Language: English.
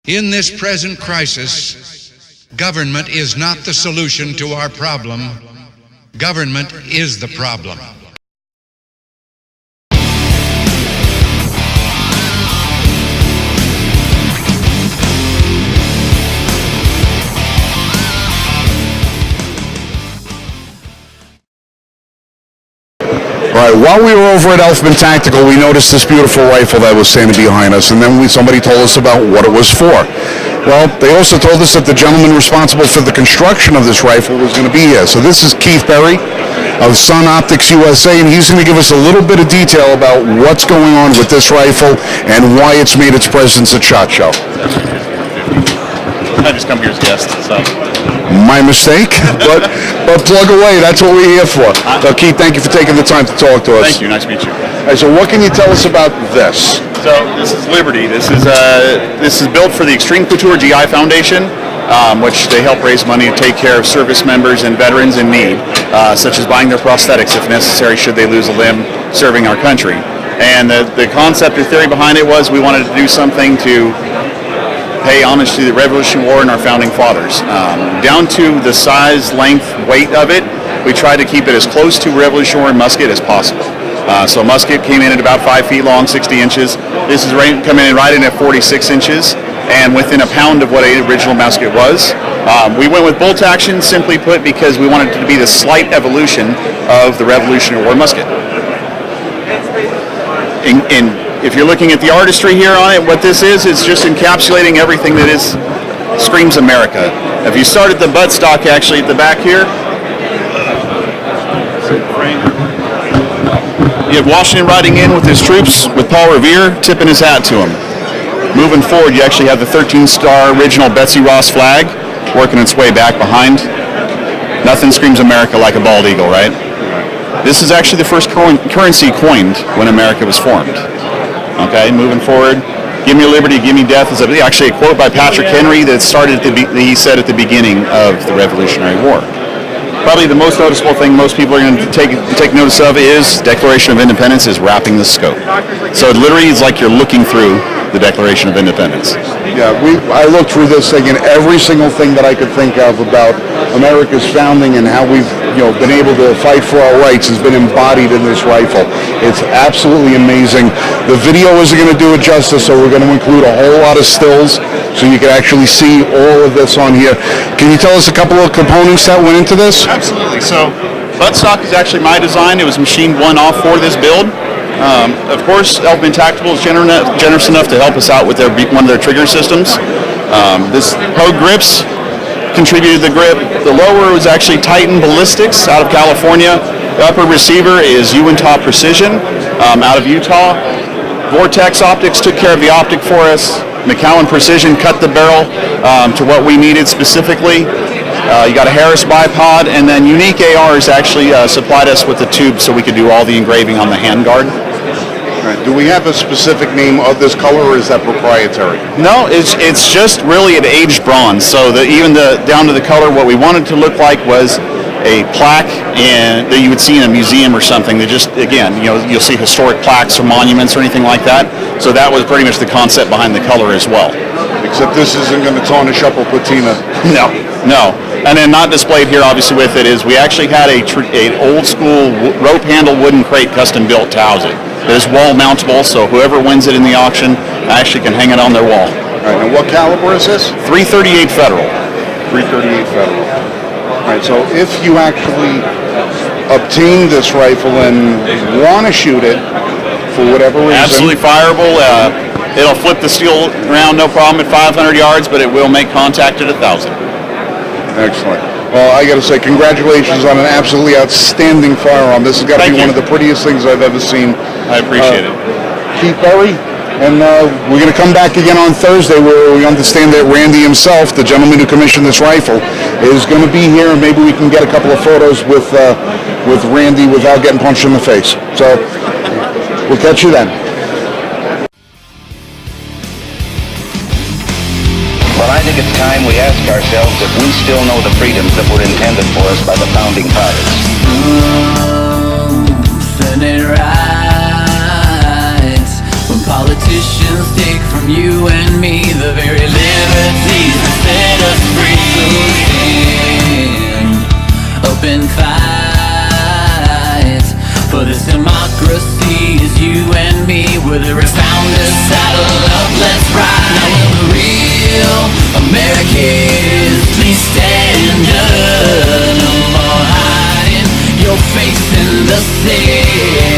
In this present crisis, government is not the solution to our problem. Government is the problem. All right, while we were over at Elfman Tactical, we noticed this beautiful rifle that was standing behind us, and then somebody told us about what it was for. Well, they also told us that the gentleman responsible for the construction of this rifle was going to be here. So this is Keith Berry of Sun Optics USA, and he's going to give us a little bit of detail about what's going on with this rifle and why it's made its presence at SHOT Show. I just come here as a guest, so. My mistake, but plug away. That's what we're here for. So, Keith, thank you for taking the time to talk to us. Thank you. Nice to meet you. All right, so what can you tell us about this? So this is Liberty. This is built for the Xtreme Couture G.I. Foundation, which they help raise money to take care of service members and veterans in need, such as buying their prosthetics if necessary should they lose a limb serving our country. And the concept or theory behind it was we wanted to do something to pay homage to the Revolutionary War and our founding fathers. Down to the size, length, weight of it, we tried to keep it as close to Revolutionary War musket as possible. So musket came in at about 5 feet long, 60 inches. This is coming in right in at 46 inches and within a pound of what an original musket was. We went with bolt action, simply put, because we wanted it to be the slight evolution of the Revolutionary War musket. If you're looking at the artistry here on it, what this is just encapsulating everything that screams America. If you start at the buttstock, actually at the back here, you have Washington riding in with his troops with Paul Revere tipping his hat to him. Moving forward, you actually have the 13-star original Betsy Ross flag working its way back behind. Nothing screams America like a bald eagle, right? This is actually the first currency coined when America was formed. Okay, moving forward, give me liberty, give me death is actually a quote by Patrick Henry that started he said at the beginning of the Revolutionary War. Probably the most noticeable thing most people are going to take notice of is Declaration of Independence is wrapping the scope. So it literally is like you're looking through the Declaration of Independence. Yeah, I looked through this thing, and every single thing that I could think of about America's founding and how we've been able to fight for our rights has been embodied in this rifle. It's absolutely amazing. The video isn't going to do it justice, so we're going to include a whole lot of stills so you can actually see all of this on here. Can you tell us a couple of components that went into this? Absolutely. So buttstock is actually my design. It was machined one-off for this build. Of course, Elfman Tactical is generous enough to help us out with one of their trigger systems. This Hogue grips contributed to the grip. The lower was actually Titan Ballistics out of California. The upper receiver is Uintah Precision out of Utah. Vortex Optics took care of the optic for us. McCowan Precision cut the barrel to what we needed specifically. You got a Harris bipod, and then Unique ARs actually supplied us with the tube so we could do all the engraving on the handguard. Right. Do we have a specific name of this color, or is that proprietary? No, it's just really an aged bronze. So down to the color, what we wanted to look like was a plaque that you would see in a museum or something. That just, again, you'll see historic plaques or monuments or anything like that. So that was pretty much the concept behind the color as well. Except this isn't going to tarnish up or patina. No. And then not displayed here, obviously, with it is we actually had an old school rope handle wooden crate custom built to house it. It is wall mountable, so whoever wins it in the auction actually can hang it on their wall. All right, and what caliber is this? .338 Federal. .338 Federal. All right, so if you actually obtain this rifle and want to shoot it for whatever reason, absolutely fireable. It'll flip the steel around, no problem at 500 yards, but it will make contact at 1,000. Excellent. Well, I got to say, congratulations on an absolutely outstanding firearm. This has got to be one of the prettiest things I've ever seen. I appreciate it. Keith Berry, and we're going to come back again on Thursday, where we understand that Randy himself, the gentleman who commissioned this rifle, is going to be here, and maybe we can get a couple of photos with Randy without getting punched in the face. So we'll catch you then. Well, I think it's time we ask ourselves if we still know the freedoms that were intended for us by the founding fathers. Senate rights, when politicians take from you and me the very living the sea.